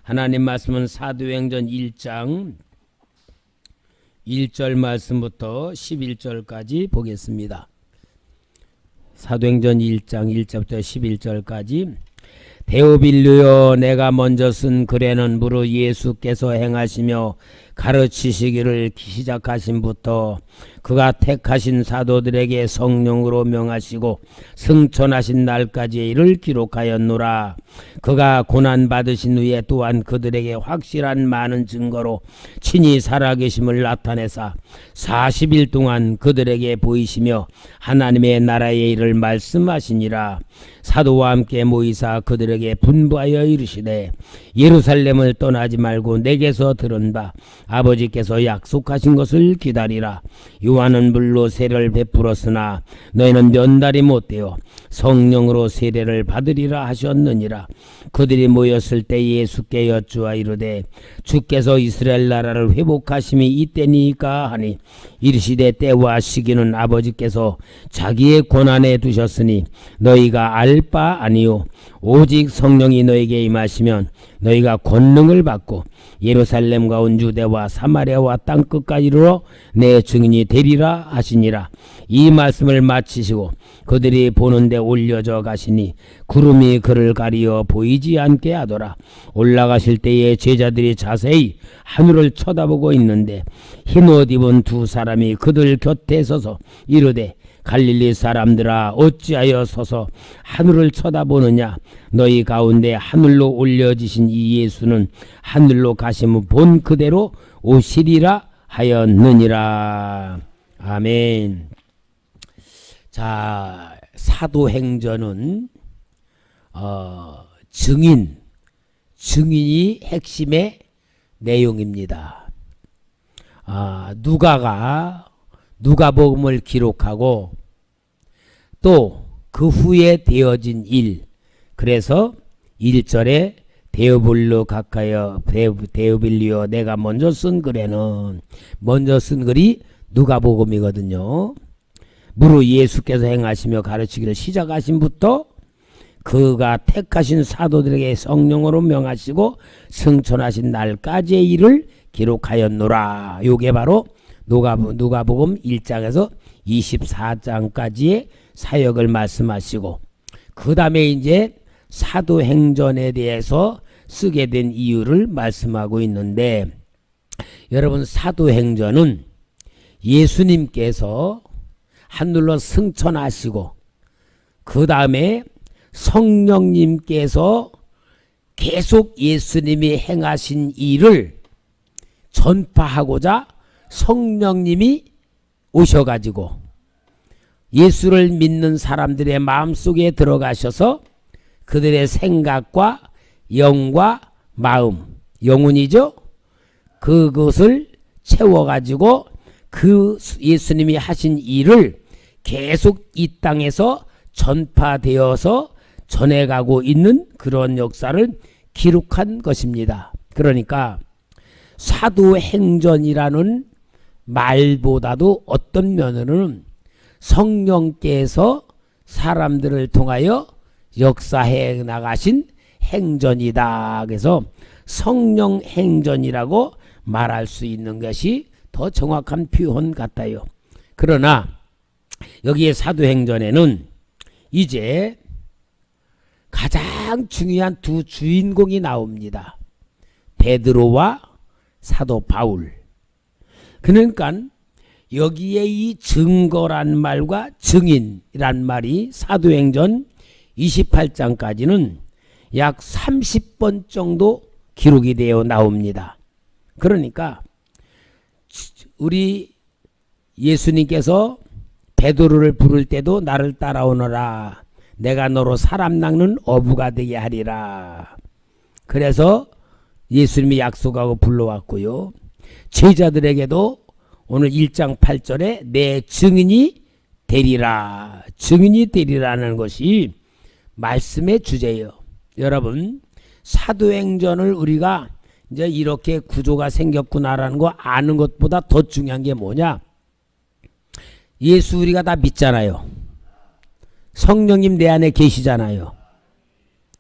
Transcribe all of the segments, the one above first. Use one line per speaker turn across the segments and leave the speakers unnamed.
하나님 말씀은 사도행전 1장 1절 말씀부터 11절까지 보겠습니다. 사도행전 1장 1절부터 11절까지 데오빌류여, 내가 먼저 쓴 글에는 무릇 예수께서 행하시며 가르치시기를 시작하신부터 그가 택하신 사도들에게 성령으로 명하시고 승천하신 날까지의 일을 기록하였노라. 그가 고난받으신 후에 또한 그들에게 확실한 많은 증거로 친히 살아계심을 나타내사 40일 동안 그들에게 보이시며 하나님의 나라의 일을 말씀하시니라. 사도와 함께 모이사 그들에게 분부하여 이르시되, 예루살렘을 떠나지 말고 내게서 들은 바 아버지께서 약속하신 것을 기다리라. 요한은 물로 세례를 베풀었으나 너희는 몇 달이 못되어 성령으로 세례를 받으리라 하셨느니라. 그들이 모였을 때 예수께 여쭈어 이르되, 주께서 이스라엘 나라를 회복하심이 이때니까 하니, 이르시되 때와 시기는 아버지께서 자기의 권한에 두셨으니 너희가 알 바 아니요 오직 성령이 너희에게 임하시면 너희가 권능을 받고 예루살렘과 온 유대와 사마리아와 땅끝까지 이르러 내 증인이 되리라 하시니라. 이 말씀을 마치시고 그들이 보는데 올려져 가시니 구름이 그를 가리어 보이지 않게 하더라. 올라가실 때에 제자들이 자세히 하늘을 쳐다보고 있는데 흰 옷 입은 두 사람이 그들 곁에 서서 이르되, 갈릴리 사람들아, 어찌하여 서서 하늘을 쳐다보느냐? 너희 가운데 하늘로 올려지신 이 예수는 하늘로 가심을 본 그대로 오시리라 하였느니라. 아멘. 자, 사도행전은 증인이 핵심의 내용입니다. 누가가 누가복음을 기록하고 또 그 후에 되어진 일, 그래서 1절에 데오빌리오 내가 먼저 쓴 글에는, 먼저 쓴 글이 누가복음이거든요. 무릇 예수께서 행하시며 가르치기를 시작하신부터 그가 택하신 사도들에게 성령으로 명하시고 승천하신 날까지의 일을 기록하였노라. 요게 바로 누가복음 1장에서 24장까지의 사역을 말씀하시고, 그 다음에 이제 사도행전에 대해서 쓰게 된 이유를 말씀하고 있는데, 여러분, 사도행전은 예수님께서 하늘로 승천하시고 그 다음에 성령님께서 계속 예수님이 행하신 일을 전파하고자 성령님이 오셔가지고 예수를 믿는 사람들의 마음속에 들어가셔서 그들의 생각과 영과 마음, 영혼이죠, 그것을 채워가지고 그 예수님이 하신 일을 계속 이 땅에서 전파되어서 전해가고 있는 그런 역사를 기록한 것입니다. 그러니까 사도행전이라는 말보다도 어떤 면으로는 성령께서 사람들을 통하여 역사해 나가신 행전이다. 그래서 성령 행전이라고 말할 수 있는 것이 더 정확한 표현 같아요. 그러나 여기에 사도행전에는 이제 가장 중요한 두 주인공이 나옵니다. 베드로와 사도 바울. 그러니까 여기에 이 증거란 말과 증인이란 말이 사도행전 28장까지는 약 30번 정도 기록이 되어 나옵니다. 그러니까 우리 예수님께서 베드로를 부를 때도 나를 따라오너라, 내가 너로 사람 낚는 어부가 되게 하리라. 그래서 예수님이 약속하고 불러왔고요. 제자들에게도 오늘 1장 8절에 내 증인이 되리라, 증인이 되리라는 것이 말씀의 주제예요. 여러분, 사도행전을 우리가 이제 이렇게 구조가 생겼구나라는 거 아는 것보다 더 중요한 게 뭐냐? 예수 우리가 다 믿잖아요. 성령님 내 안에 계시잖아요.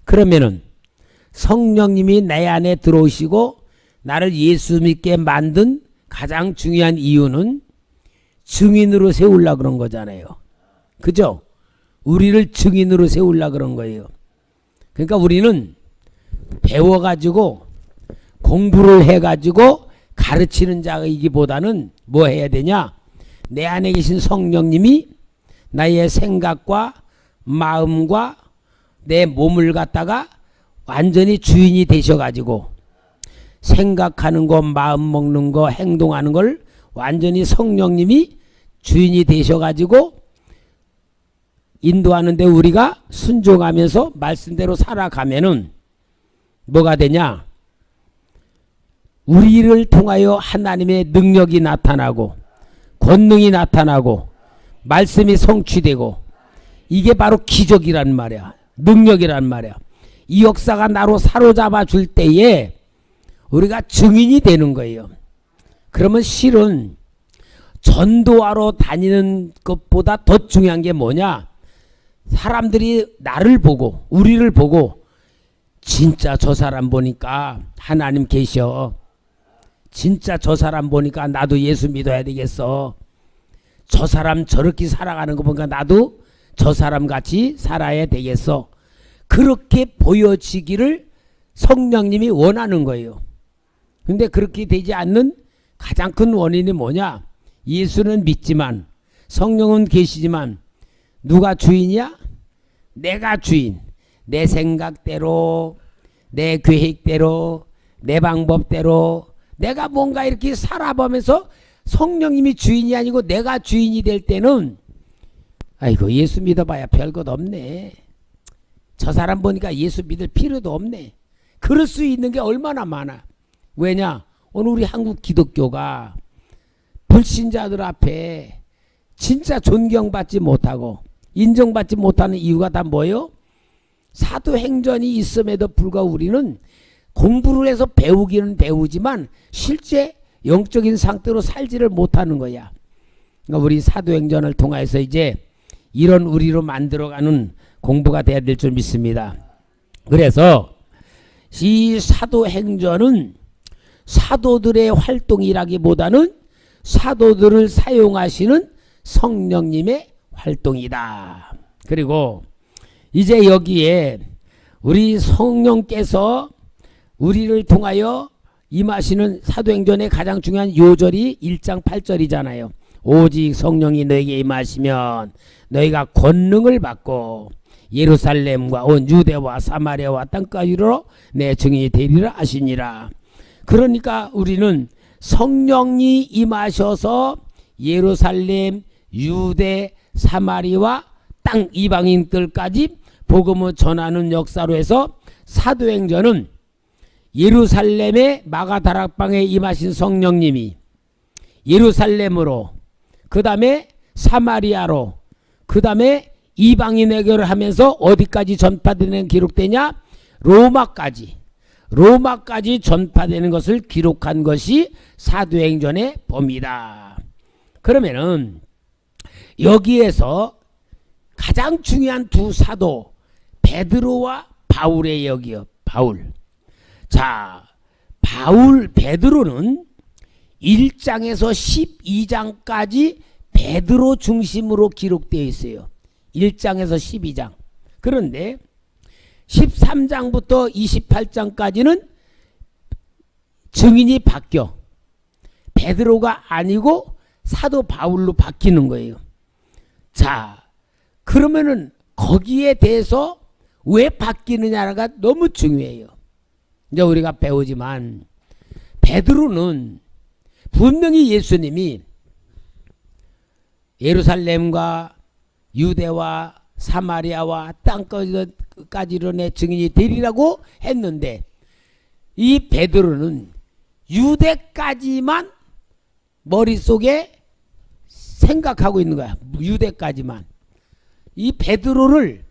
그러면은 성령님이 내 안에 들어오시고 나를 예수 믿게 만든 가장 중요한 이유는 증인으로 세우려고 그런 거잖아요. 그죠? 우리를 증인으로 세우려고 그런 거예요. 그러니까 우리는 배워가지고 공부를 해가지고 가르치는 자이기보다는 뭐 해야 되냐? 내 안에 계신 성령님이 나의 생각과 마음과 내 몸을 갖다가 완전히 주인이 되셔가지고 생각하는 거, 마음 먹는 거, 행동하는 걸 완전히 성령님이 주인이 되셔가지고 인도하는데 우리가 순종하면서 말씀대로 살아가면은 뭐가 되냐? 우리를 통하여 하나님의 능력이 나타나고 권능이 나타나고 말씀이 성취되고 이게 바로 기적이란 말이야. 능력이란 말이야. 이 역사가 나로 사로잡아 줄 때에 우리가 증인이 되는 거예요. 그러면 실은 전도하러 다니는 것보다 더 중요한 게 뭐냐? 사람들이 나를 보고 우리를 보고 진짜 저 사람 보니까 하나님 계셔. 진짜 저 사람 보니까 나도 예수 믿어야 되겠어. 저 사람 저렇게 살아가는 거 보니까 나도 저 사람 같이 살아야 되겠어. 그렇게 보여지기를 성령님이 원하는 거예요. 근데 그렇게 되지 않는 가장 큰 원인이 뭐냐? 예수는 믿지만 성령은 계시지만 누가 주인이야? 내가 주인. 내 생각대로 내 계획대로 내 방법대로 내가 뭔가 이렇게 살아보면서 성령님이 주인이 아니고 내가 주인이 될 때는 아이고 예수 믿어봐야 별것 없네. 저 사람 보니까 예수 믿을 필요도 없네. 그럴 수 있는 게 얼마나 많아. 왜냐? 오늘 우리 한국 기독교가 불신자들 앞에 진짜 존경받지 못하고 인정받지 못하는 이유가 다 뭐예요? 사도행전이 있음에도 불구하고 우리는 공부를 해서 배우기는 배우지만 실제 영적인 상태로 살지를 못하는 거야. 그러니까 우리 사도행전을 통해서 이제 이런 우리로 만들어가는 공부가 돼야 될 줄 믿습니다. 그래서 이 사도행전은 사도들의 활동이라기보다는 사도들을 사용하시는 성령님의 활동이다. 그리고 이제 여기에 우리 성령께서 우리를 통하여 임하시는 사도행전의 가장 중요한 요절이 1장 8절이잖아요. 오직 성령이 너에게 임하시면 너희가 권능을 받고 예루살렘과 온 유대와 사마리아와 땅까지 이르러 내 증인이 되리라 하시니라. 그러니까 우리는 성령이 임하셔서 예루살렘, 유대, 사마리와 땅 이방인들까지 복음을 전하는 역사로 해서 사도행전은 예루살렘의 마가다락방에 임하신 성령님이 예루살렘으로 그 다음에 사마리아로 그 다음에 이방인에게를 하면서 어디까지 전파되는 기록되냐? 로마까지 전파되는 것을 기록한 것이 사도행전의 봅니다. 그러면은 여기에서 가장 중요한 두 사도 베드로와 바울의 여기요. 바울. 자, 베드로는 1장에서 12장까지 베드로 중심으로 기록되어 있어요. 1장에서 12장. 그런데 13장부터 28장까지는 증인이 바뀌어. 베드로가 아니고 사도 바울로 바뀌는 거예요. 자, 그러면은 거기에 대해서 왜 바뀌느냐가 너무 중요해요. 이제 우리가 배우지만 베드로는 분명히 예수님이 예루살렘과 유대와 사마리아와 땅까지로 내 증인이 되리라고 했는데 이 베드로는 유대까지만 머릿속에 생각하고 있는 거야. 유대까지만. 이 베드로를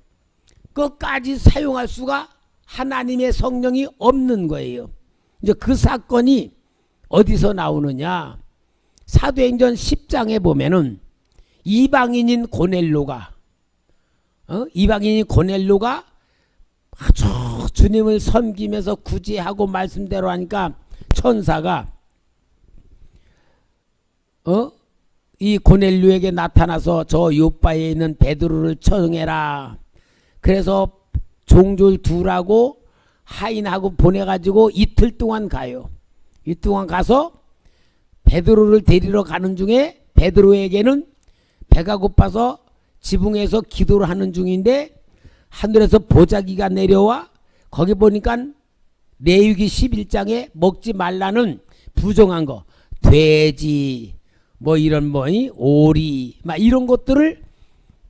끝까지 사용할 수가 하나님의 성령이 없는 거예요. 이제 그 사건이 어디서 나오느냐? 사도행전 10장에 보면은 이방인인 고넬로가 아주 주님을 섬기면서 굳이 하고 말씀대로 하니까 천사가 이 고넬료에게 나타나서 저 요바에 있는 베드로를 청해라. 그래서 종졸 둘하고 하인하고 보내가지고 이틀 동안 가요. 이틀 동안 가서 베드로를 데리러 가는 중에 베드로에게는 배가 고파서 지붕에서 기도를 하는 중인데 하늘에서 보자기가 내려와 거기 보니까 레위기 11장에 먹지 말라는 부정한 거 돼지 뭐 이런 오리 막 이런 것들을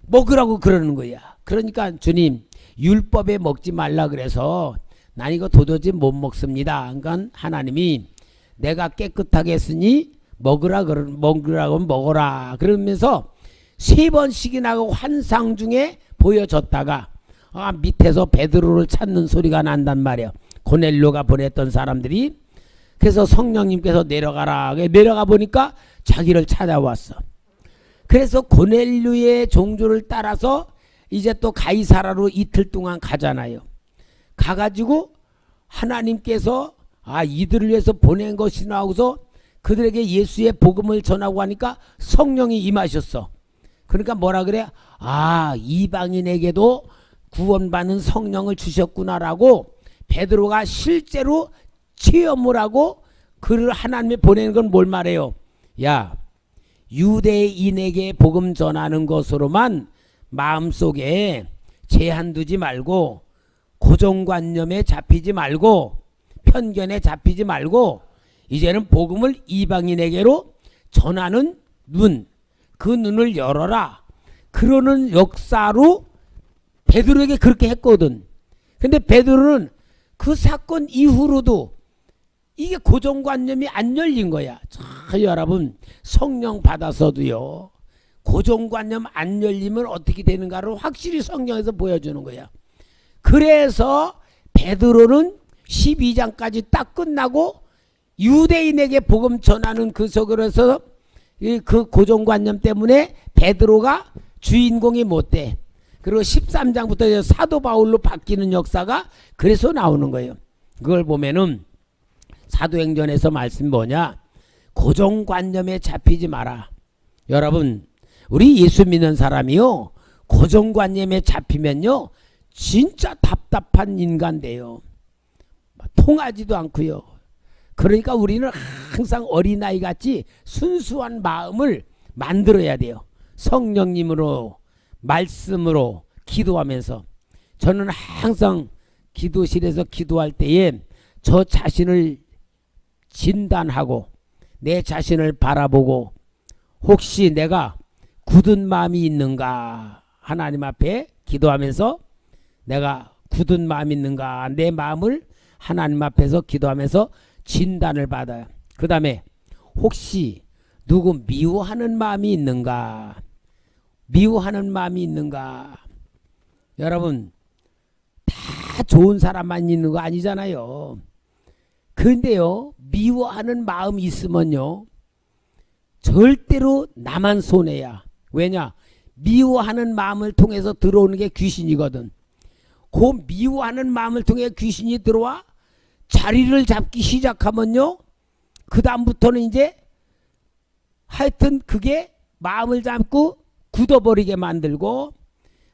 먹으라고 그러는 거야. 그러니까 주님 율법에 먹지 말라 그래서 난 이거 도저히 못 먹습니다. 그러니까 하나님이 내가 깨끗하게 했으니 먹으라고 먹어라 그러면서 3번씩이나 환상 중에 보여줬다가 밑에서 베드로를 찾는 소리가 난단 말이야. 고넬료가 보냈던 사람들이. 그래서 성령님께서 내려가라. 내려가 보니까 자기를 찾아왔어. 그래서 고넬료의 종조를 따라서 이제 또 가이사라로 이틀 동안 가잖아요. 가가지고 하나님께서 이들을 위해서 보낸 것이나 하고서 그들에게 예수의 복음을 전하고 하니까 성령이 임하셨어. 그러니까 뭐라 그래? 이방인에게도 구원받는 성령을 주셨구나라고 베드로가 실제로 체험을 하고 그를 하나님이 보내는 건 뭘 말해요? 야, 유대인에게 복음 전하는 것으로만 마음속에 제한 두지 말고 고정관념에 잡히지 말고 편견에 잡히지 말고 이제는 복음을 이방인에게로 전하는 눈, 그 눈을 열어라. 그러는 역사로 베드로에게 그렇게 했거든. 근데 베드로는 그 사건 이후로도 이게 고정관념이 안 열린 거야. 여러분 성령 받아서도요 고정관념 안 열리면 어떻게 되는가를 확실히 성령에서 보여주는 거야. 그래서 베드로는 12장까지 딱 끝나고 유대인에게 복음 전하는 그 속으로서 그 고정관념 때문에 베드로가 주인공이 못 돼. 그리고 13장부터 사도 바울로 바뀌는 역사가 그래서 나오는 거예요. 그걸 보면은 사도행전에서 말씀 뭐냐? 고정관념에 잡히지 마라. 여러분 우리 예수 믿는 사람이요 고정관념에 잡히면요 진짜 답답한 인간 돼요. 통하지도 않고요. 그러니까 우리는 항상 어린아이 같이 순수한 마음을 만들어야 돼요. 성령님으로 말씀으로 기도하면서 저는 항상 기도실에서 기도할 때에 저 자신을 진단하고 내 자신을 바라보고 혹시 내가 굳은 마음이 있는가 하나님 앞에 기도하면서 내가 굳은 마음이 있는가 내 마음을 하나님 앞에서 기도하면서 진단을 받아요. 그 다음에 혹시 누구 미워하는 마음이 있는가 미워하는 마음이 있는가. 여러분 다 좋은 사람만 있는 거 아니잖아요. 그런데요 미워하는 마음이 있으면요 절대로 나만 손해야. 왜냐? 미워하는 마음을 통해서 들어오는 게 귀신이거든. 그 미워하는 마음을 통해 귀신이 들어와 자리를 잡기 시작하면요 그 다음부터는 이제 하여튼 그게 마음을 잡고 굳어버리게 만들고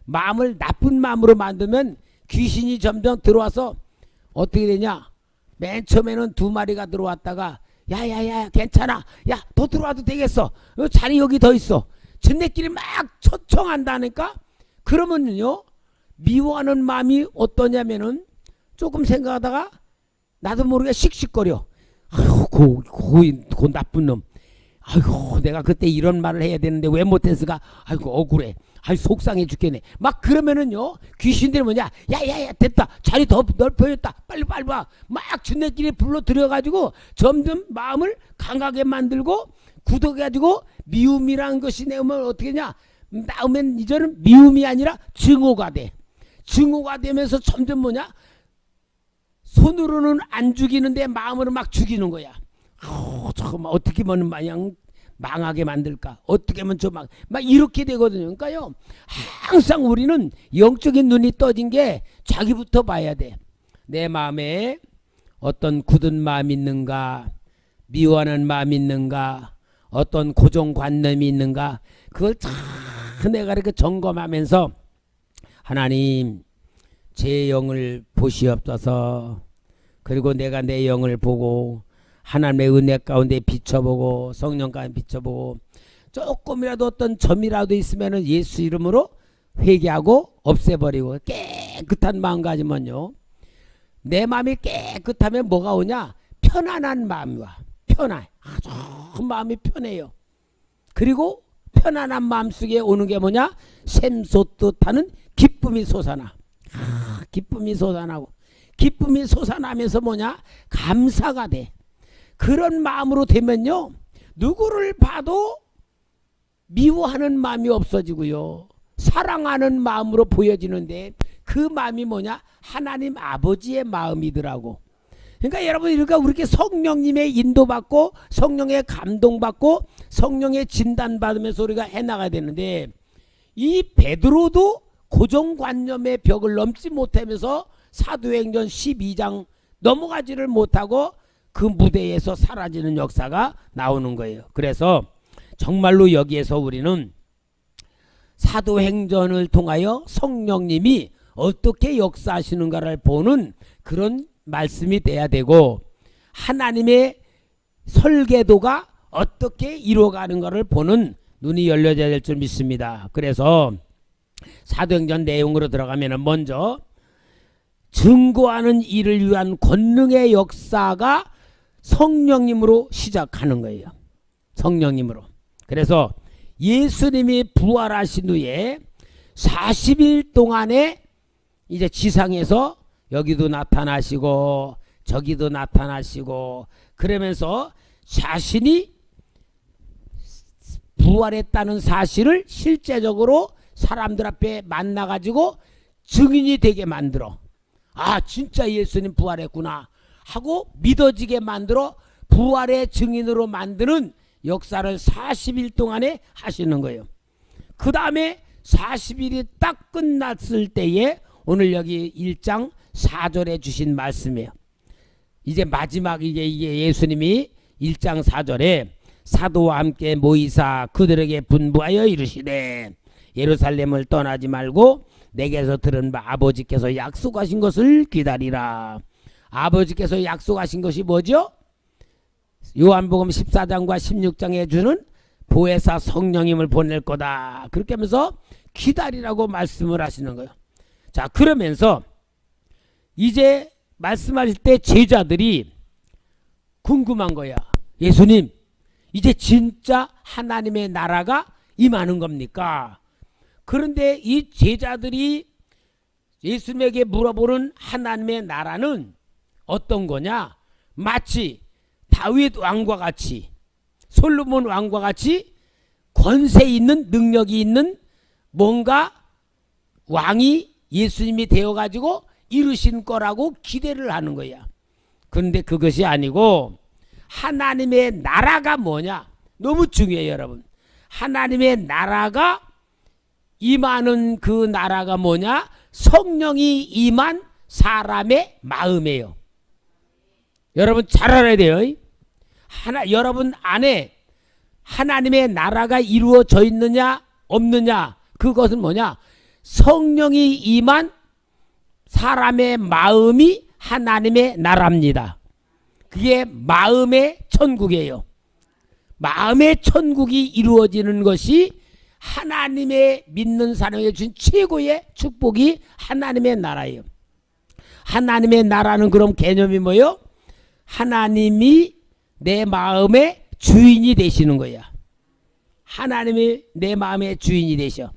마음을 나쁜 마음으로 만들면 귀신이 점점 들어와서 어떻게 되냐? 맨 처음에는 2마리가 들어왔다가 야야야 괜찮아 야 더 들어와도 되겠어 자리 여기 더 있어 전네끼리 막 초청한다니까. 그러면요 미워하는 마음이 어떠냐면은 조금 생각하다가 나도 모르게 씩씩거려. 아이고 그 나쁜 놈. 아이고 내가 그때 이런 말을 해야 되는데 왜 못했을까. 아이고 억울해. 아이 속상해 죽겠네. 막 그러면은요 귀신들이 뭐냐 야야야 됐다 자리 더 넓혀졌다 빨리 와 막 준네끼리 불러 들여가지고 점점 마음을 강하게 만들고 굳어가지고 미움이란 것이 내오면 어떻게 냐 나오면 이제는 미움이 아니라 증오가 돼. 증오가 되면서 점점 뭐냐 손으로는 안 죽이는데 마음으로 막 죽이는 거야. 잠깐만 어떻게 하면 마냥 망하게 만들까? 어떻게 하면 저 막 이렇게 되거든요. 그러니까요 항상 우리는 영적인 눈이 떠진 게 자기부터 봐야 돼. 내 마음에 어떤 굳은 마음이 있는가, 미워하는 마음이 있는가, 어떤 고정관념이 있는가, 그걸 참 내가 이렇게 점검하면서 하나님 제 영을 보시옵소서. 그리고 내가 내 영을 보고 하나님의 은혜 가운데 비춰보고 성령 가운데 비춰보고 조금이라도 어떤 점이라도 있으면 예수 이름으로 회개하고 없애버리고 깨끗한 마음가짐은요, 내 마음이 깨끗하면 뭐가 오냐? 편안한 마음이 와. 편안. 아주 마음이 편해요. 그리고 편안한 마음 속에 오는 게 뭐냐? 샘솟듯 하는 기쁨이 솟아나. 기쁨이 솟아나고, 기쁨이 솟아나면서 뭐냐? 감사가 돼. 그런 마음으로 되면요, 누구를 봐도 미워하는 마음이 없어지고요, 사랑하는 마음으로 보여지는데, 그 마음이 뭐냐? 하나님 아버지의 마음이더라고. 그러니까 여러분, 우리가 성령님의 인도받고 성령의 감동받고 성령의 진단받으면서 우리가 해나가야 되는데, 이 베드로도 고정관념의 벽을 넘지 못하면서 사도행전 12장 넘어가지를 못하고 그 무대에서 사라지는 역사가 나오는 거예요. 그래서 정말로 여기에서 우리는 사도행전을 통하여 성령님이 어떻게 역사하시는가를 보는 그런 말씀이 돼야 되고, 하나님의 설계도가 어떻게 이루어가는가를 보는 눈이 열려져야 될 줄 믿습니다. 그래서 사도행전 내용으로 들어가면 먼저 증거하는 일을 위한 권능의 역사가 성령님으로 시작하는 거예요. 성령님으로. 그래서 예수님이 부활하신 후에 40일 동안에 이제 지상에서 여기도 나타나시고 저기도 나타나시고 그러면서 자신이 부활했다는 사실을 실제적으로 사람들 앞에 만나가지고 증인이 되게 만들어. 아, 진짜 예수님 부활했구나 하고 믿어지게 만들어 부활의 증인으로 만드는 역사를 40일 동안에 하시는 거예요. 그 다음에 40일이 딱 끝났을 때에 오늘 여기 1장 4절에 주신 말씀이에요. 이제 마지막 이게 예수님이 1장 4절에 사도와 함께 모이사 그들에게 분부하여 이르시되 예루살렘을 떠나지 말고 내게서 들은 바 아버지께서 약속하신 것을 기다리라. 아버지께서 약속하신 것이 뭐죠? 요한복음 14장과 16장에 주는 보혜사 성령님을 보낼 거다. 그렇게 하면서 기다리라고 말씀을 하시는 거예요. 자, 그러면서 이제 말씀하실 때 제자들이 궁금한 거야. 예수님, 이제 진짜 하나님의 나라가 임하는 겁니까? 그런데 이 제자들이 예수님에게 물어보는 하나님의 나라는 어떤 거냐? 마치 다윗 왕과 같이, 솔로몬 왕과 같이 권세 있는, 능력이 있는 뭔가 왕이 예수님이 되어가지고 이루신 거라고 기대를 하는 거야. 그런데 그것이 아니고 하나님의 나라가 뭐냐? 너무 중요해요, 여러분. 하나님의 나라가 임하는 그 나라가 뭐냐? 성령이 임한 사람의 마음이에요. 여러분 잘 알아야 돼요. 여러분 안에 하나님의 나라가 이루어져 있느냐 없느냐, 그것은 뭐냐? 성령이 임한 사람의 마음이 하나님의 나라입니다. 그게 마음의 천국이에요. 마음의 천국이 이루어지는 것이 하나님의 믿는 사람에게 준 최고의 축복이 하나님의 나라예요. 하나님의 나라는 그럼 개념이 뭐예요? 하나님이 내 마음의 주인이 되시는 거야. 하나님이 내 마음의 주인이 되셔.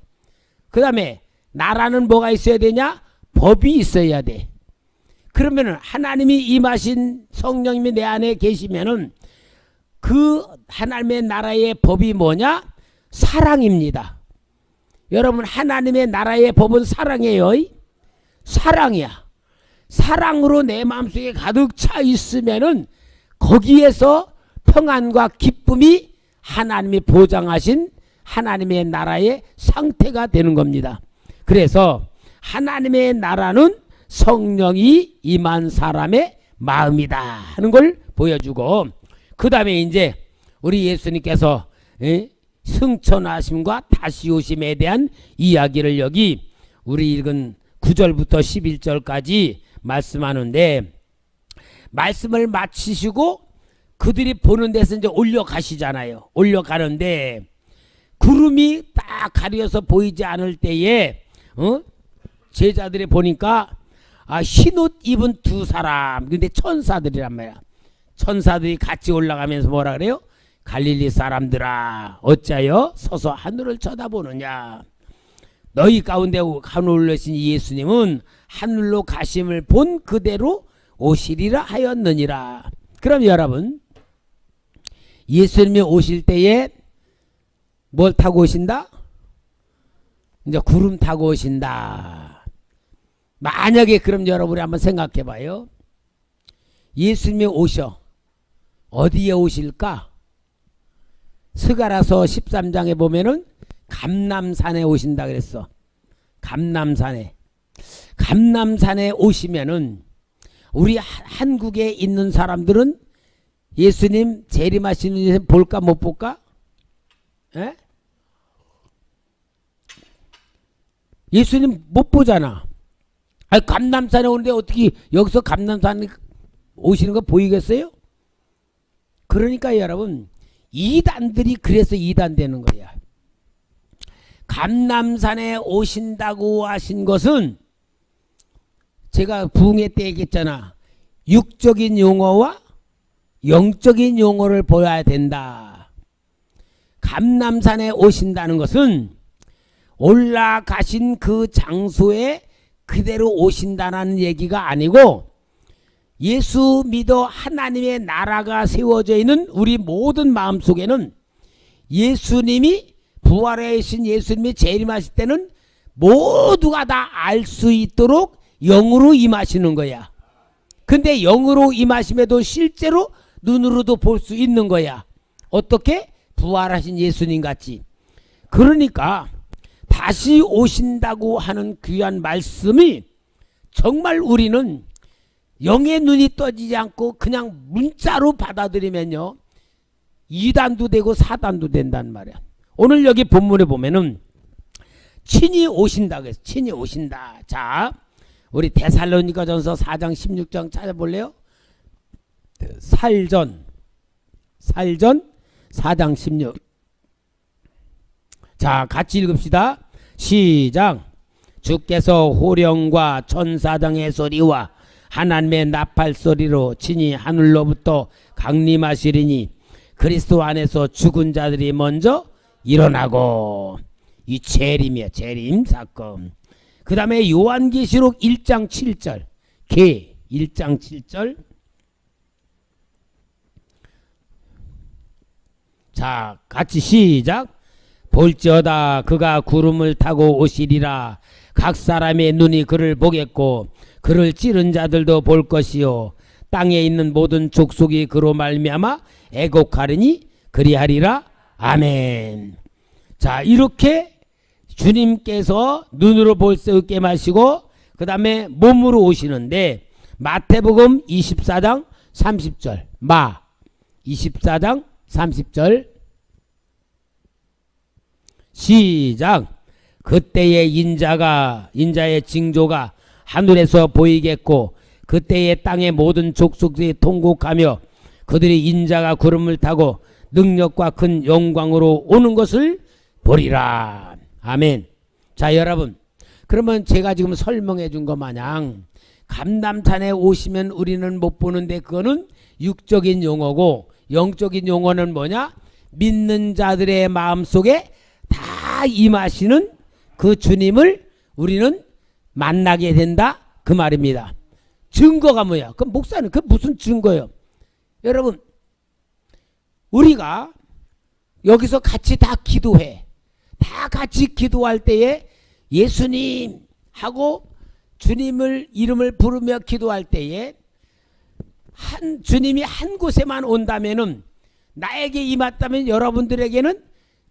그 다음에 나라는 뭐가 있어야 되냐? 법이 있어야 돼. 그러면 하나님이 임하신 성령님이 내 안에 계시면은 그 하나님의 나라의 법이 뭐냐? 사랑입니다. 여러분, 하나님의 나라의 법은 사랑이에요. 사랑이야. 사랑으로 내 마음속에 가득 차 있으면은 거기에서 평안과 기쁨이 하나님이 보장하신 하나님의 나라의 상태가 되는 겁니다. 그래서 하나님의 나라는 성령이 임한 사람의 마음이다 하는 걸 보여주고, 그 다음에 이제 우리 예수님께서 승천하심과 다시 오심에 대한 이야기를 여기 우리 읽은 9절부터 11절까지 말씀하는데, 말씀을 마치시고 그들이 보는 데서 이제 올려가시잖아요. 올려가는데 구름이 딱 가려서 보이지 않을 때에 제자들이 보니까 흰옷 입은 두 사람, 근데 천사들이란 말이야. 천사들이 같이 올라가면서 뭐라 그래요? 갈릴리 사람들아, 어찌하여 서서 하늘을 쳐다보느냐. 너희 가운데 하늘로 오신 예수님은 하늘로 가심을 본 그대로 오시리라 하였느니라. 그럼 여러분, 예수님이 오실 때에 뭘 타고 오신다? 이제 구름 타고 오신다. 만약에 그럼 여러분이 한번 생각해 봐요. 예수님이 오셔 어디에 오실까? 스가랴서 13장에 보면은 감람산에 오신다 그랬어. 감람산에. 감람산에 오시면은 우리 한국에 있는 사람들은 예수님 재림하시는 예수님 볼까 못 볼까? 에? 예수님 못 보잖아. 감람산에 오는데 어떻게 여기서 감람산에 오시는 거 보이겠어요? 그러니까 여러분, 이단들이 그래서 이단되는 거야. 감람산에 오신다고 하신 것은 제가 부흥회 때 얘기했잖아. 육적인 용어와 영적인 용어를 보여야 된다. 감람산에 오신다는 것은 올라가신 그 장소에 그대로 오신다는 얘기가 아니고, 예수 믿어 하나님의 나라가 세워져 있는 우리 모든 마음속에는 예수님이 부활하신 예수님이 재림하실 때는 모두가 다 알 수 있도록 영으로 임하시는 거야. 근데 영으로 임하심에도 실제로 눈으로도 볼 수 있는 거야. 어떻게? 부활하신 예수님 같이. 그러니까 다시 오신다고 하는 귀한 말씀이 정말 우리는 영의 눈이 떠지지 않고 그냥 문자로 받아들이면요, 이단도 되고 사단도 된단 말이야. 오늘 여기 본문에 보면은 친히 오신다 그래서 친히 오신다. 자, 우리 데살로니가전서 4장 16장 찾아볼래요? 살전 4장 16. 자, 같이 읽읍시다. 시작. 주께서 호령과 천사장의 소리와 하나님의 나팔 소리로 친히 하늘로부터 강림하시리니 그리스도 안에서 죽은 자들이 먼저 일어나고. 이 재림이야. 재림 사건. 그 다음에 요한계시록 1장 7절. 1장 7절. 자, 같이 시작. 볼지어다 그가 구름을 타고 오시리라. 각 사람의 눈이 그를 보겠고 그를 찌른 자들도 볼 것이요 땅에 있는 모든 족속이 그로 말미암아 애곡하리니 그리하리라. 아멘. 자, 이렇게 주님께서 눈으로 볼 수 있게 하시고 그 다음에 몸으로 오시는데, 마태복음 24장 30절. 24장 30절. 시작. 그때의 인자의 징조가 하늘에서 보이겠고 그때의 땅의 모든 족속들이 통곡하며 그들이 인자가 구름을 타고 능력과 큰 영광으로 오는 것을 보리라. 아멘. 자, 여러분, 그러면 제가 지금 설명해 준 것 마냥 감람산에 오시면 우리는 못 보는데 그거는 육적인 용어고, 영적인 용어는 뭐냐? 믿는 자들의 마음속에 다 임하시는 그 주님을 우리는 만나게 된다, 그 말입니다. 증거가 뭐야? 그 목사님, 그 무슨 증거예요? 여러분, 우리가 여기서 같이 다 기도해. 다 같이 기도할 때에 예수님 하고 주님을 이름을 부르며 기도할 때에 주님이 한 곳에만 온다면은, 나에게 임했다면 여러분들에게는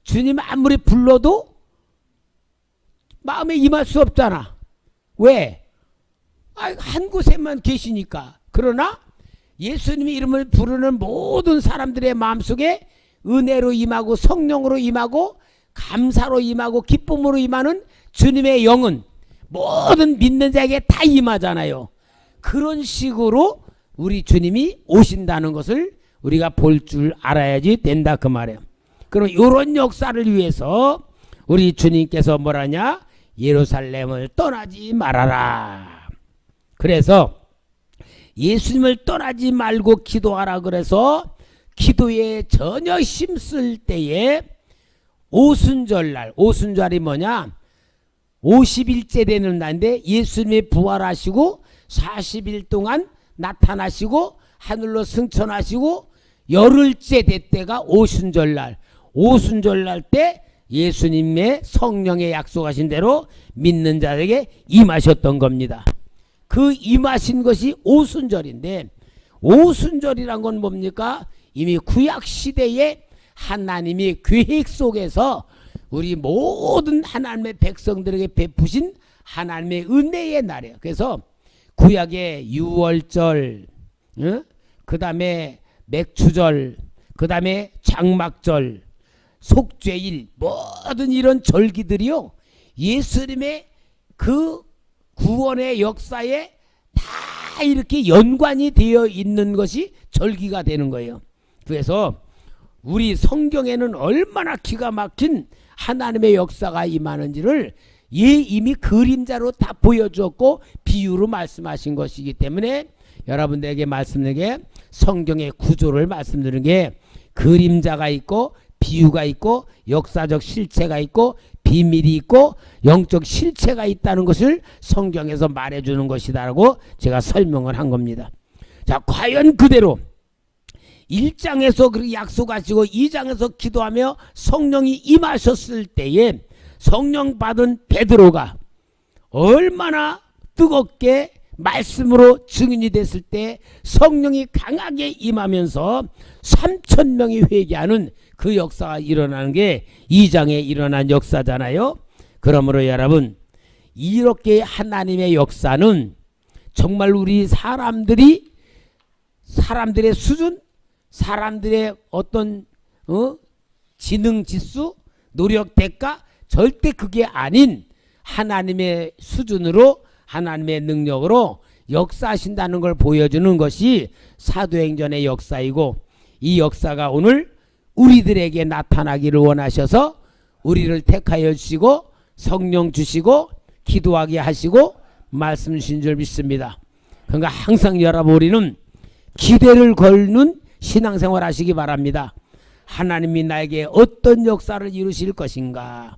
주님 아무리 불러도 마음에 임할 수 없잖아. 왜? 한 곳에만 계시니까. 그러나 예수님의 이름을 부르는 모든 사람들의 마음속에 은혜로 임하고 성령으로 임하고 감사로 임하고 기쁨으로 임하는 주님의 영은 모든 믿는 자에게 다 임하잖아요. 그런 식으로 우리 주님이 오신다는 것을 우리가 볼 줄 알아야지 된다 그 말이에요. 그럼 이런 역사를 위해서 우리 주님께서 뭐라냐? 예루살렘을 떠나지 말아라. 그래서 예수님을 떠나지 말고 기도하라 그래서 기도에 전혀 힘쓸 때에 오순절날, 오순절이 뭐냐? 50일째 되는 날인데 예수님이 부활하시고 40일 동안 나타나시고 하늘로 승천하시고 열흘째 됐때가 오순절날. 오순절날 때 예수님의 성령의 약속하신 대로 믿는 자에게 임하셨던 겁니다. 그 임하신 것이 오순절인데, 오순절이란 건 뭡니까? 이미 구약시대에 하나님이 계획 속에서 우리 모든 하나님의 백성들에게 베푸신 하나님의 은혜의 날이에요. 그래서 구약의 유월절, 그 다음에 맥추절, 그 다음에 장막절, 속죄일, 모든 이런 절기들이요, 예수님의 그 구원의 역사에 다 이렇게 연관이 되어 있는 것이 절기가 되는 거예요. 그래서 우리 성경에는 얼마나 기가 막힌 하나님의 역사가 임하는지를 이미 그림자로 다 보여주었고 비유로 말씀하신 것이기 때문에 여러분들에게 말씀드리게 성경의 구조를 말씀드리는 게 그림자가 있고 비유가 있고 역사적 실체가 있고 비밀이 있고 영적 실체가 있다는 것을 성경에서 말해주는 것이다라고 제가 설명을 한 겁니다. 자, 과연 그대로 1장에서 그렇게 약속하시고 2장에서 기도하며 성령이 임하셨을 때에 성령 받은 베드로가 얼마나 뜨겁게 말씀으로 증인이 됐을 때 성령이 강하게 임하면서 3,000명이 회개하는 그 역사가 일어나는 게 2장에 일어난 역사잖아요. 그러므로 여러분, 이렇게 하나님의 역사는 정말 우리 사람들의 수준, 사람들의 어떤 지능 지수, 노력 대가 절대 그게 아닌 하나님의 수준으로 하나님의 능력으로 역사하신다는 걸 보여주는 것이 사도행전의 역사이고, 이 역사가 오늘 우리들에게 나타나기를 원하셔서 우리를 택하여 주시고 성령 주시고 기도하게 하시고 말씀 주신 줄 믿습니다. 그러니까 항상 여러분, 우리는 기대를 걸는 신앙생활 하시기 바랍니다. 하나님이 나에게 어떤 역사를 이루실 것인가,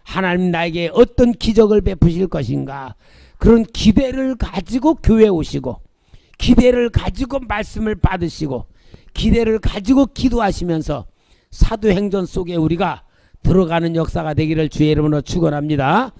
하나님 나에게 어떤 기적을 베푸실 것인가, 그런 기대를 가지고 교회 오시고 기대를 가지고 말씀을 받으시고 기대를 가지고 기도하시면서 사도행전 속에 우리가 들어가는 역사가 되기를 주의 이름으로 축원합니다.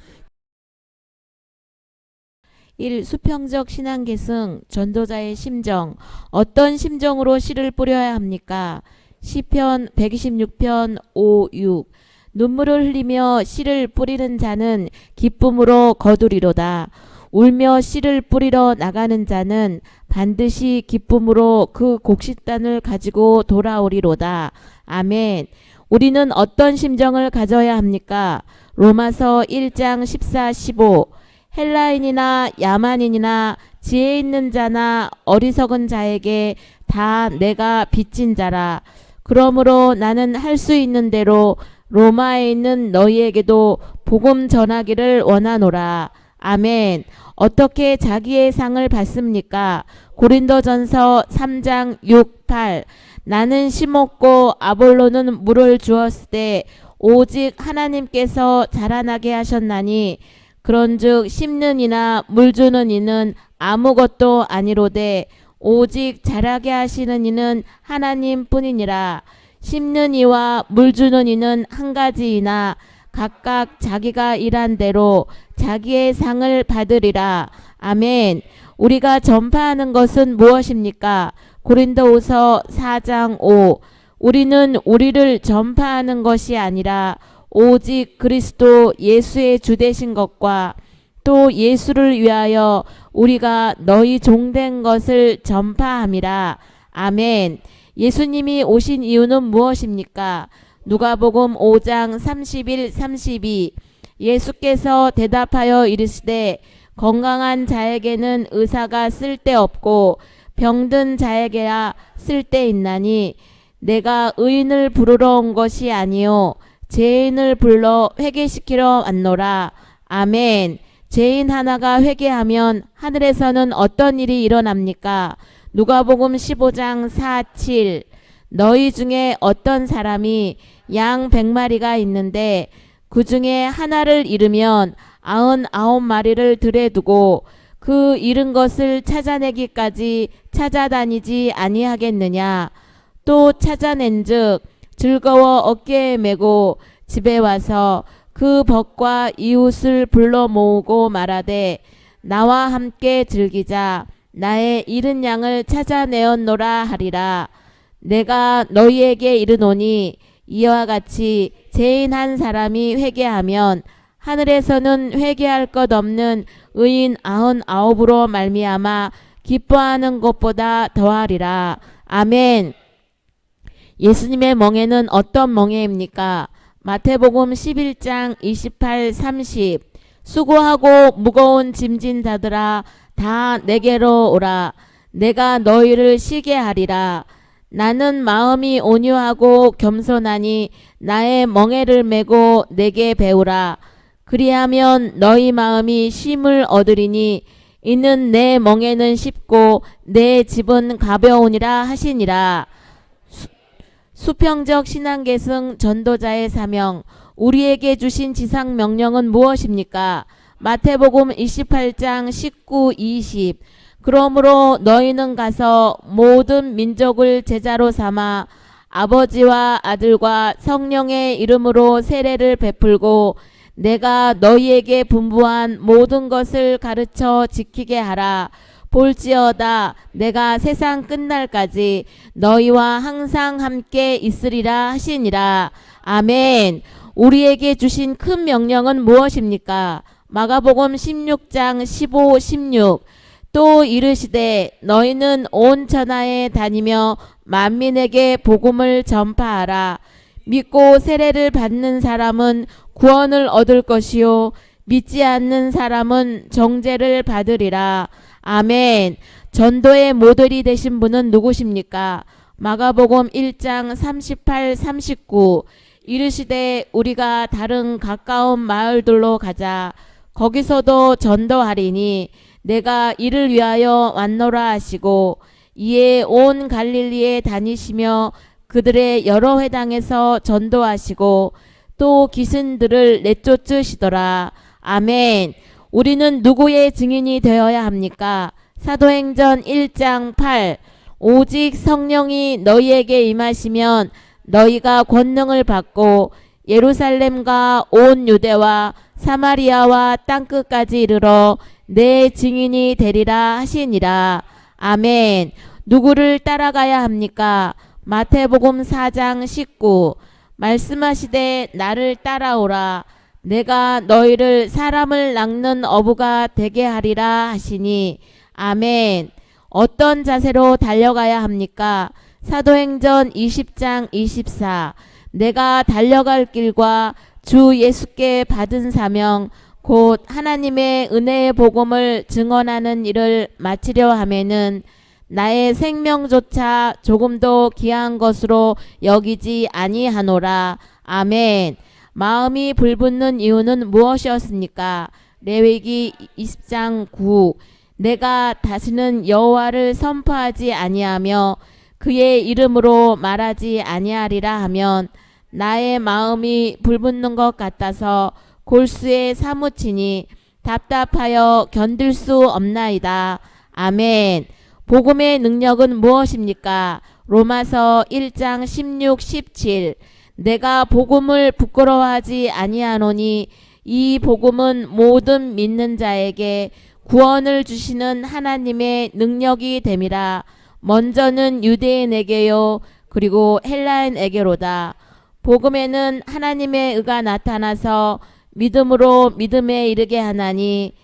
1. 수평적 신앙 계승. 전도자의 심정. 어떤 심정으로 씨를 뿌려야 합니까? 시편 126편 5, 6. 눈물을 흘리며 씨를 뿌리는 자는 기쁨으로 거두리로다. 울며 씨를 뿌리러 나가는 자는 반드시 기쁨으로 그 곡식단을 가지고 돌아오리로다. 아멘. 우리는 어떤 심정을 가져야 합니까? 로마서 1장 14, 15. 헬라인이나 야만인이나 지혜 있는 자나 어리석은 자에게 다 내가 빚진 자라. 그러므로 나는 할 수 있는 대로 로마에 있는 너희에게도 복음 전하기를 원하노라. 아멘. 어떻게 자기의 상을 받습니까? 고린도전서 3장 6, 8. 나는 심었고 아볼로는 물을 주었을 때 오직 하나님께서 자라나게 하셨나니, 그런즉 심는 이나 물 주는 이는 아무것도 아니로되 오직 자라게 하시는 이는 하나님뿐이니라. 심는 이와 물 주는 이는 한 가지이나 각각 자기가 일한 대로 자기의 상을 받으리라. 아멘. 우리가 전파하는 것은 무엇입니까? 고린도후서 4장 5. 우리는 우리를 전파하는 것이 아니라 오직 그리스도 예수의 주되신 것과 또 예수를 위하여 우리가 너희 종된 것을 전파함이라. 아멘. 예수님이 오신 이유는 무엇입니까? 누가복음 5장 31, 32. 예수께서 대답하여 이르시되 건강한 자에게는 의사가 쓸데없고 병든 자에게야 쓸데있나니 내가 의인을 부르러 온 것이 아니요 죄인을 불러 회개시키러 왔노라. 아멘. 죄인 하나가 회개하면 하늘에서는 어떤 일이 일어납니까? 누가복음 15장 4, 7. 너희 중에 어떤 사람이 양 100마리가 있는데 그 중에 하나를 잃으면 99마리를 들에 두고 그 잃은 것을 찾아내기까지 찾아다니지 아니하겠느냐. 또 찾아낸즉 즐거워 어깨에 메고 집에 와서 그 벗과 이웃을 불러 모으고 말하되 나와 함께 즐기자. 나의 잃은 양을 찾아내었노라 하리라. 내가 너희에게 이르노니 이와 같이 죄인 한 사람이 회개하면 하늘에서는 회개할 것 없는 의인 99으로 말미암아 기뻐하는 것보다 더하리라. 아멘. 예수님의 멍에는 어떤 멍에입니까? 마태복음 11장 28, 30. 수고하고 무거운 짐진 자들아 다 내게로 오라. 내가 너희를 쉬게 하리라. 나는 마음이 온유하고 겸손하니 나의 멍에를 메고 내게 배우라. 그리하면 너희 마음이 쉼을 얻으리니 이는 내 멍에는 쉽고 내 집은 가벼우니라 하시니라. 수평적 신앙계승 전도자의 사명. 우리에게 주신 지상 명령은 무엇입니까? 마태복음 28장 19, 20. 그러므로 너희는 가서 모든 민족을 제자로 삼아 아버지와 아들과 성령의 이름으로 세례를 베풀고 내가 너희에게 분부한 모든 것을 가르쳐 지키게 하라. 볼지어다 내가 세상 끝날까지 너희와 항상 함께 있으리라 하시니라. 아멘. 우리에게 주신 큰 명령은 무엇입니까? 마가복음 16장 15, 16. 또 이르시되 너희는 온 천하에 다니며 만민에게 복음을 전파하라. 믿고 세례를 받는 사람은 구원을 얻을 것이요 믿지 않는 사람은 정죄를 받으리라. 아멘. 전도의 모델이 되신 분은 누구십니까? 마가복음 1장 38, 39. 이르시되 우리가 다른 가까운 마을들로 가자. 거기서도 전도하리니 내가 이를 위하여 왔노라 하시고 이에 온 갈릴리에 다니시며 그들의 여러 회당에서 전도하시고 또 귀신들을 내쫓으시더라. 아멘. 우리는 누구의 증인이 되어야 합니까? 사도행전 1장 8. 오직 성령이 너희에게 임하시면 너희가 권능을 받고 예루살렘과 온 유대와 사마리아와 땅끝까지 이르러 내 증인이 되리라 하시니라. 아멘. 누구를 따라가야 합니까? 마태복음 4장 19. 말씀하시되 나를 따라오라. 내가 너희를 사람을 낚는 어부가 되게 하리라 하시니. 아멘. 어떤 자세로 달려가야 합니까? 사도행전 20장 24. 내가 달려갈 길과 주 예수께 받은 사명 곧 하나님의 은혜의 복음을 증언하는 일을 마치려 하면은 나의 생명조차 조금도 귀한 것으로 여기지 아니하노라. 아멘. 마음이 불붙는 이유는 무엇이었습니까? 레위기 20장 9. 내가 다시는 여호와를 선포하지 아니하며 그의 이름으로 말하지 아니하리라 하면 나의 마음이 불붙는 것 같아서 골수에 사무치니 답답하여 견딜 수 없나이다. 아멘. 복음의 능력은 무엇입니까? 로마서 1장 16, 17. 내가 복음을 부끄러워하지 아니하노니 이 복음은 모든 믿는 자에게 구원을 주시는 하나님의 능력이 됨이라. 먼저는 유대인에게요 그리고 헬라인에게로다. 복음에는 하나님의 의가 나타나서 믿음으로 믿음에 이르게 하나니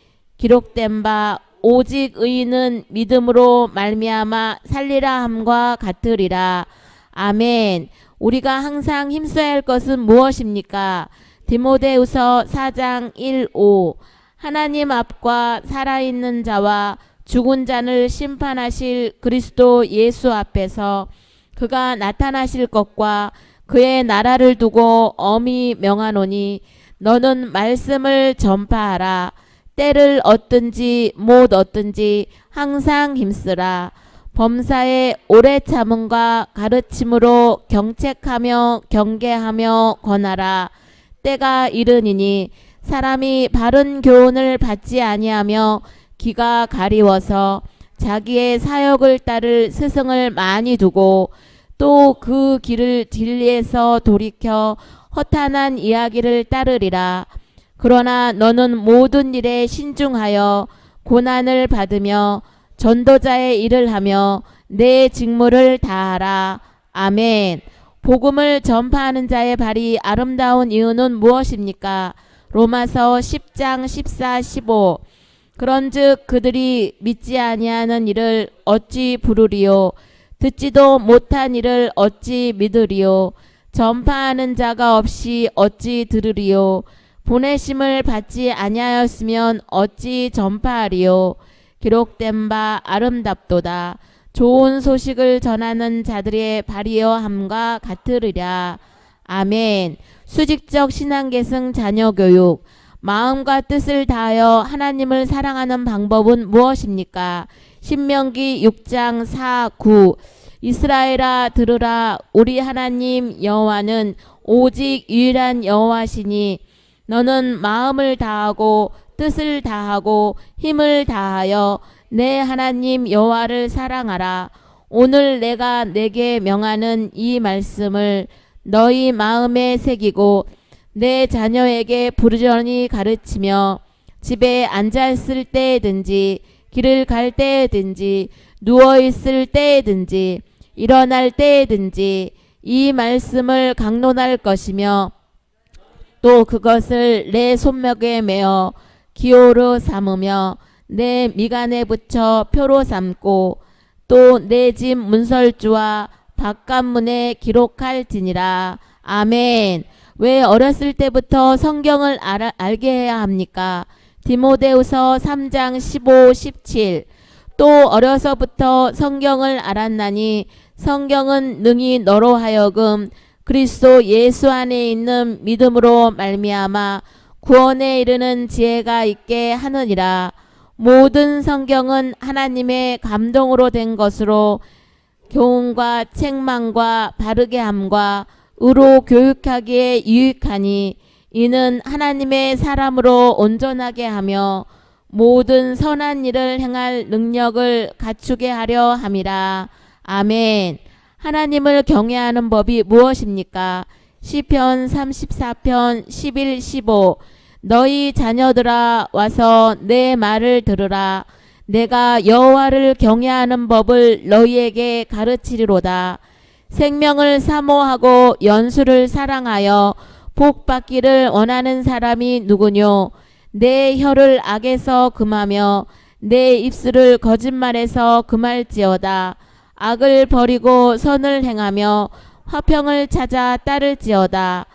기록된 바 오직 의인은 믿음으로 말미암아 살리라 함과 같으리라. 아멘. 우리가 항상 힘써야 할 것은 무엇입니까? 디모데후서 4장 1-5 하나님 앞과 살아있는 자와 죽은 자를 심판하실 그리스도 예수 앞에서 그가 나타나실 것과 그의 나라를 두고 엄히 명하노니 너는 말씀을 전파하라. 때를 얻든지 못 얻든지 항상 힘쓰라. 범사에 오래 참음과 가르침으로 경책하며 경계하며 권하라. 때가 이르니니 사람이 바른 교훈을 받지 아니하며 기가 가리워서 자기의 사역을 따를 스승을 많이 두고 또 그 길을 진리에서 돌이켜 허탄한 이야기를 따르리라. 그러나 너는 모든 일에 신중하여 고난을 받으며 전도자의 일을 하며 내 직무를 다하라. 아멘. 복음을 전파하는 자의 발이 아름다운 이유는 무엇입니까? 로마서 10장 14, 15 그런즉 그들이 믿지 아니하는 일을 어찌 부르리요? 듣지도 못한 일을 어찌 믿으리요? 전파하는 자가 없이 어찌 들으리요? 보내심을 받지 아니하였으면 어찌 전파하리요? 기록된 바 아름답도다. 좋은 소식을 전하는 자들의 발이여 함과 같으리라. 아멘. 수직적 신앙계승 자녀교육. 마음과 뜻을 다하여 하나님을 사랑하는 방법은 무엇입니까? 신명기 6장 4, 9 이스라엘아 들으라. 우리 하나님 여호와는 오직 유일한 여호와시니 너는 마음을 다하고 뜻을 다하고 힘을 다하여 내 하나님 여호와를 사랑하라. 오늘 내가 내게 명하는 이 말씀을 너희 마음에 새기고 내 자녀에게 부지런히 가르치며 집에 앉아있을 때든지 길을 갈 때든지 누워있을 때든지 일어날 때든지 이 말씀을 강론할 것이며 또 그것을 내 손목에 메어 기호로 삼으며 내 미간에 붙여 표로 삼고 또 내 집 문설주와 바깥문에 기록할지니라. 아멘. 왜 어렸을 때부터 성경을 알게 해야 합니까? 디모데후서 3장 15, 17 또 어려서부터 성경을 알았나니 성경은 능히 너로 하여금 그리스도 예수 안에 있는 믿음으로 말미암아 구원에 이르는 지혜가 있게 하느니라. 모든 성경은 하나님의 감동으로 된 것으로 교훈과 책망과 바르게 함과 의로 교육하기에 유익하니 이는 하나님의 사람으로 온전하게 하며 모든 선한 일을 행할 능력을 갖추게 하려 함이라. 아멘. 하나님을 경외하는 법이 무엇입니까? 시편 34편 11, 15 너희 자녀들아 와서 내 말을 들으라. 내가 여호와를 경외하는 법을 너희에게 가르치리로다. 생명을 사모하고 연수를 사랑하여 복 받기를 원하는 사람이 누구뇨? 내 혀를 악에서 금하며 내 입술을 거짓말에서 금할지어다. 악을 버리고 선을 행하며 화평을 찾아 따를지어다.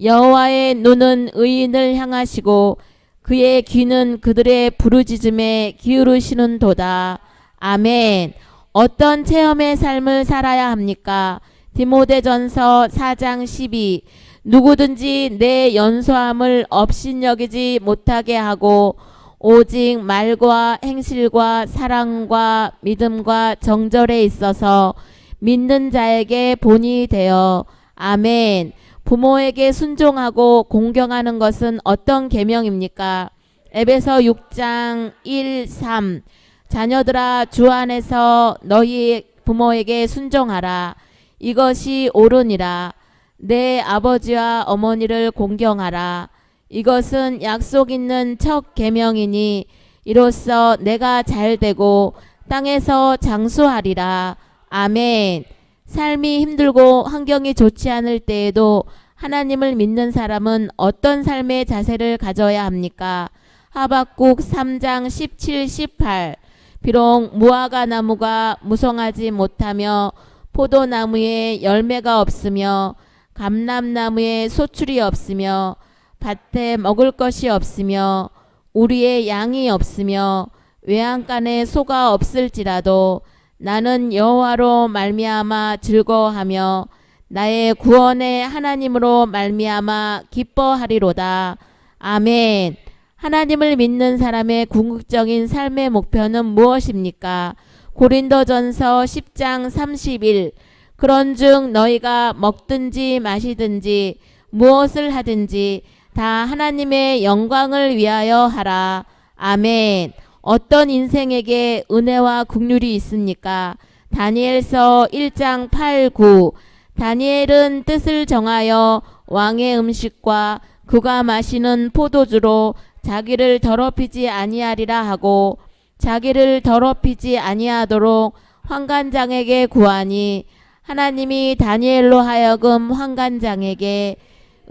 여호와의 눈은 의인을 향하시고 그의 귀는 그들의 부르짖음에 기울으시는도다. 아멘. 어떤 체험의 삶을 살아야 합니까? 디모데전서 4장 12 누구든지 내 연소함을 업신여기지 못하게 하고 오직 말과 행실과 사랑과 믿음과 정절에 있어서 믿는 자에게 본이 되어 아멘. 부모에게 순종하고 공경하는 것은 어떤 계명입니까? 에베소 6장 1, 3 자녀들아 주 안에서 너희 부모에게 순종하라. 이것이 옳으니라. 내 아버지와 어머니를 공경하라. 이것은 약속 있는 첫 계명이니 이로써 내가 잘되고 땅에서 장수하리라. 아멘. 삶이 힘들고 환경이 좋지 않을 때에도 하나님을 믿는 사람은 어떤 삶의 자세를 가져야 합니까? 하박국 3장 17, 18. 비록 무화과 나무가 무성하지 못하며 포도나무에 열매가 없으며 감람나무에 소출이 없으며 밭에 먹을 것이 없으며 우리의 양이 없으며 외양간에 소가 없을지라도 나는 여호와로 말미암아 즐거워하며 나의 구원의 하나님으로 말미암아 기뻐하리로다. 아멘. 하나님을 믿는 사람의 궁극적인 삶의 목표는 무엇입니까? 고린도전서 10장 31. 그런즉 너희가 먹든지 마시든지 무엇을 하든지 다 하나님의 영광을 위하여 하라. 아멘. 어떤 인생에게 은혜와 긍휼이 있습니까? 다니엘서 1장 8, 9. 다니엘은 뜻을 정하여 왕의 음식과 그가 마시는 포도주로 자기를 더럽히지 아니하리라 하고 자기를 더럽히지 아니하도록 환관장에게 구하니 하나님이 다니엘로 하여금 환관장에게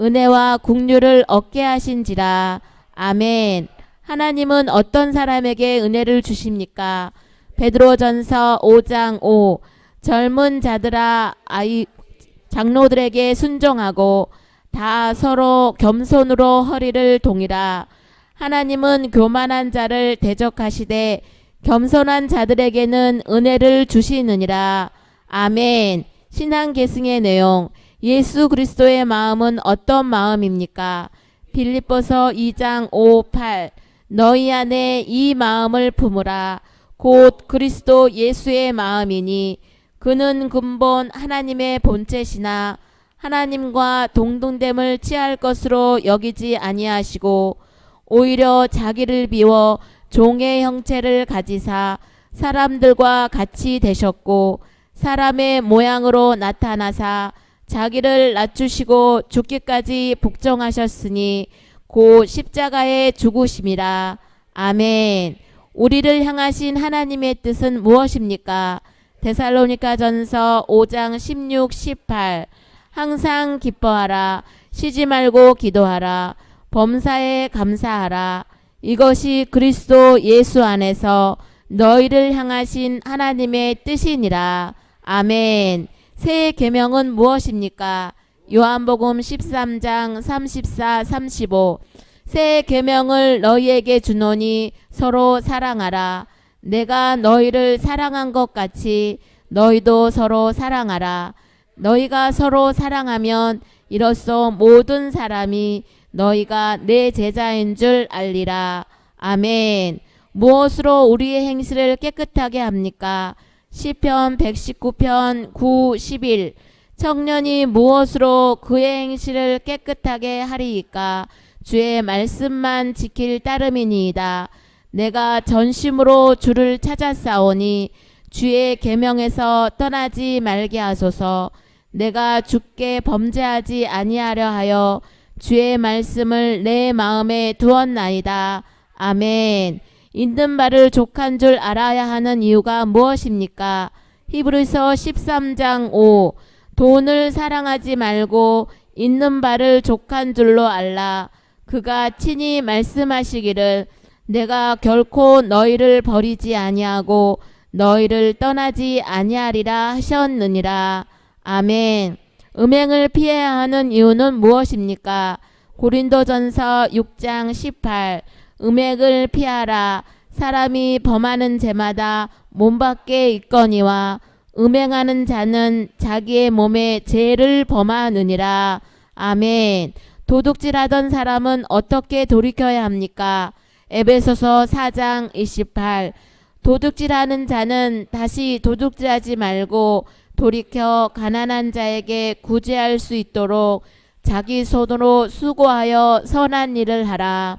은혜와 긍휼을 얻게 하신지라. 아멘. 하나님은 어떤 사람에게 은혜를 주십니까? 베드로전서 5장 5. 젊은 자들아 장로들에게 순종하고 다 서로 겸손으로 허리를 동이라. 하나님은 교만한 자를 대적하시되 겸손한 자들에게는 은혜를 주시느니라. 아멘. 신앙 계승의 내용. 예수 그리스도의 마음은 어떤 마음입니까? 빌립보서 2장 5, 8. 너희 안에 이 마음을 품으라. 곧 그리스도 예수의 마음이니 그는 근본 하나님의 본체시나 하나님과 동등됨을 취할 것으로 여기지 아니하시고 오히려 자기를 비워 종의 형체를 가지사 사람들과 같이 되셨고 사람의 모양으로 나타나사 자기를 낮추시고 죽기까지 복종하셨으니 곧 십자가에 죽으심이라. 아멘. 우리를 향하신 하나님의 뜻은 무엇입니까? 데살로니가전서 5장 16, 18. 항상 기뻐하라. 쉬지 말고 기도하라. 범사에 감사하라. 이것이 그리스도 예수 안에서 너희를 향하신 하나님의 뜻이니라. 아멘. 새 계명은 무엇입니까? 요한복음 13장 34, 35. 새 계명을 너희에게 주노니 서로 사랑하라. 내가 너희를 사랑한 것 같이 너희도 서로 사랑하라. 너희가 서로 사랑하면 이로써 모든 사람이 너희가 내 제자인 줄 알리라. 아멘. 무엇으로 우리의 행실을 깨끗하게 합니까? 시편 119편 9, 11. 청년이 무엇으로 그의 행실을 깨끗하게 하리이까? 주의 말씀만 지킬 따름이니이다. 내가 전심으로 주를 찾았사오니 주의 계명에서 떠나지 말게 하소서. 내가 주께 범죄하지 아니하려 하여 주의 말씀을 내 마음에 두었나이다. 아멘. 있는 바를 족한 줄 알아야 하는 이유가 무엇입니까? 히브리서 13장 5. 돈을 사랑하지 말고 있는 바를 족한 줄로 알라. 그가 친히 말씀하시기를 내가 결코 너희를 버리지 아니하고 너희를 떠나지 아니하리라 하셨느니라. 아멘. 음행을 피해야 하는 이유는 무엇입니까? 고린도전서 6장 18. 음행을 피하라. 사람이 범하는 죄마다 몸 밖에 있거니와 음행하는 자는 자기의 몸에 죄를 범하느니라. 아멘. 도둑질하던 사람은 어떻게 돌이켜야 합니까? 에베소서 4장 28. 도둑질하는 자는 다시 도둑질하지 말고 돌이켜 가난한 자에게 구제할 수 있도록 자기 손으로 수고하여 선한 일을 하라.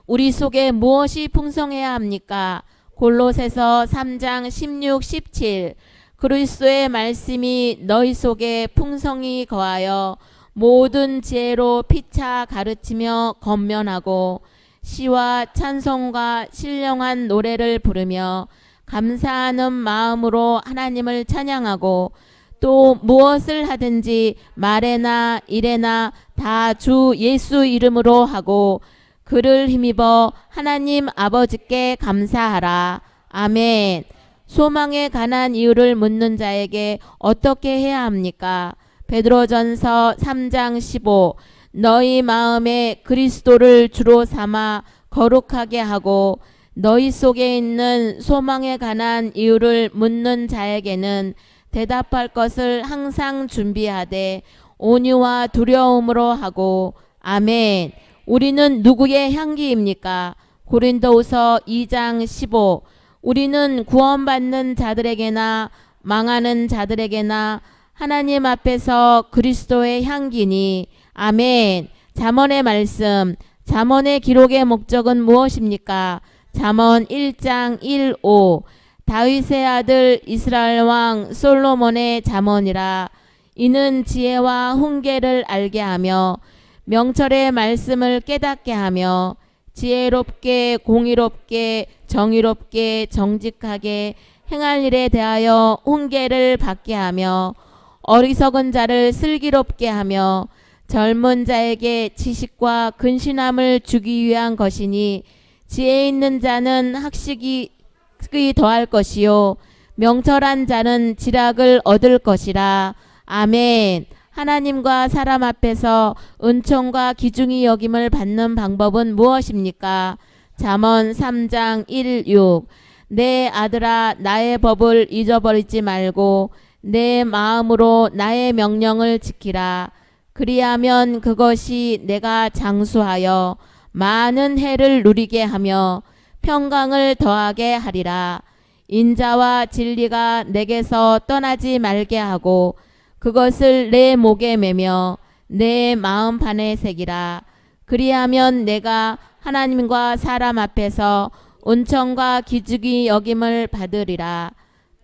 우리 속에 무엇이 풍성해야 합니까? 골로새서 3장 16, 17. 그리스도의 말씀이 너희 속에 풍성히 거하여 모든 지혜로 피차 가르치며 권면하고 시와 찬송과 신령한 노래를 부르며 감사하는 마음으로 하나님을 찬양하고 또 무엇을 하든지 말에나 일에나 다 주 예수 이름으로 하고 그를 힘입어 하나님 아버지께 감사하라. 아멘. 소망에 관한 이유를 묻는 자에게 어떻게 해야 합니까? 베드로전서 3장 15 너희 마음에 그리스도를 주로 삼아 거룩하게 하고 너희 속에 있는 소망에 관한 이유를 묻는 자에게는 대답할 것을 항상 준비하되 온유와 두려움으로 하고. 아멘. 우리는 누구의 향기입니까? 고린도후서 2장 15 우리는 구원받는 자들에게나 망하는 자들에게나 하나님 앞에서 그리스도의 향기니. 아멘. 잠언의 말씀, 잠언의 기록의 목적은 무엇입니까? 잠언 1장 1, 5 다윗의 아들 이스라엘 왕 솔로몬의 잠언이라. 이는 지혜와 훈계를 알게 하며 명철의 말씀을 깨닫게 하며 지혜롭게 공의롭게 정의롭게 정직하게 행할 일에 대하여 훈계를 받게 하며 어리석은 자를 슬기롭게 하며 젊은 자에게 지식과 근신함을 주기 위한 것이니 지혜 있는 자는 학식이 더할 것이요 명철한 자는 지락을 얻을 것이라. 아멘. 하나님과 사람 앞에서 은총과 기중이 여김을 받는 방법은 무엇입니까? 잠언 3장 1, 6 내 아들아 나의 법을 잊어버리지 말고 내 마음으로 나의 명령을 지키라. 그리하면 그것이 내가 장수하여 많은 해를 누리게 하며 평강을 더하게 하리라. 인자와 진리가 내게서 떠나지 말게 하고 그것을 내 목에 매며 내 마음판에 새기라. 그리하면 내가 하나님과 사람 앞에서 은총과 기죽이 여김을 받으리라.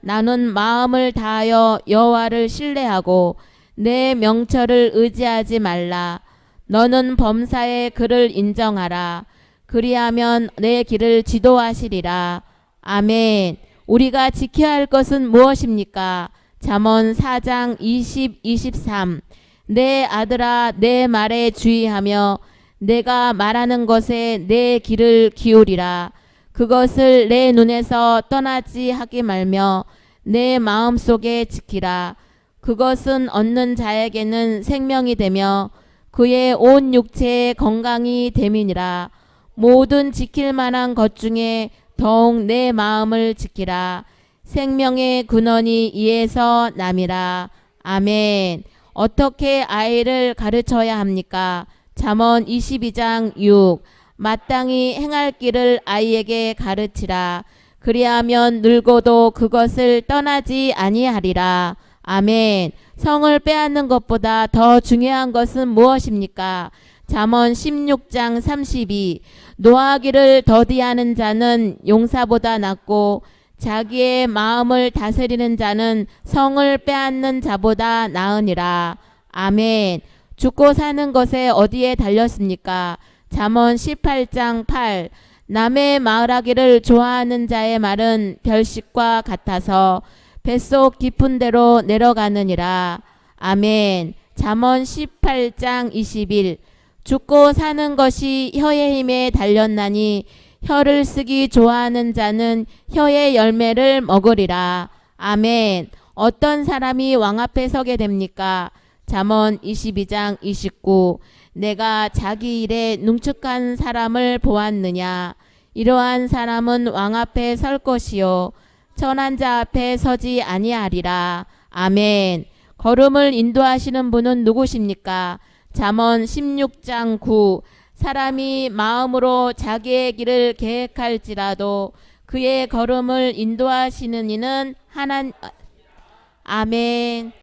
나는 마음을 다하여 여호와를 신뢰하고 내 명철을 의지하지 말라. 너는 범사의 그를 인정하라. 그리하면 내 길을 지도하시리라. 아멘. 우리가 지켜야 할 것은 무엇입니까? 잠언 4장 20, 23 내 아들아 내 말에 주의하며 내가 말하는 것에 내 귀를 기울이라. 그것을 내 눈에서 떠나지 하기 말며 내 마음속에 지키라. 그것은 얻는 자에게는 생명이 되며 그의 온 육체의 건강이 됨이니라. 모든 지킬 만한 것 중에 더욱 내 마음을 지키라. 생명의 근원이 이에서 남이라. 아멘. 어떻게 아이를 가르쳐야 합니까? 잠언 22장 6 마땅히 행할 길을 아이에게 가르치라. 그리하면 늙어도 그것을 떠나지 아니하리라. 아멘. 성을 빼앗는 것보다 더 중요한 것은 무엇입니까? 잠언 16장 32 노하기를 더디하는 자는 용사보다 낫고 자기의 마음을 다스리는 자는 성을 빼앗는 자보다 나으니라. 아멘. 죽고 사는 것에 어디에 달렸습니까? 잠언 18장 8 남의 말하기를 좋아하는 자의 말은 별식과 같아서 뱃속 깊은 데로 내려가느니라. 아멘. 잠언 18장 21 죽고 사는 것이 혀의 힘에 달렸나니 혀를 쓰기 좋아하는 자는 혀의 열매를 먹으리라. 아멘. 어떤 사람이 왕 앞에 서게 됩니까? 잠언 22장 29 내가 자기 일에 능축한 사람을 보았느냐? 이러한 사람은 왕 앞에 설 것이요 천한 자 앞에 서지 아니하리라. 아멘. 걸음을 인도하시는 분은 누구십니까? 잠언 16장 9 사람이 마음으로 자기의 길을 계획할지라도 그의 걸음을 인도하시는 이는 하나님. 아멘.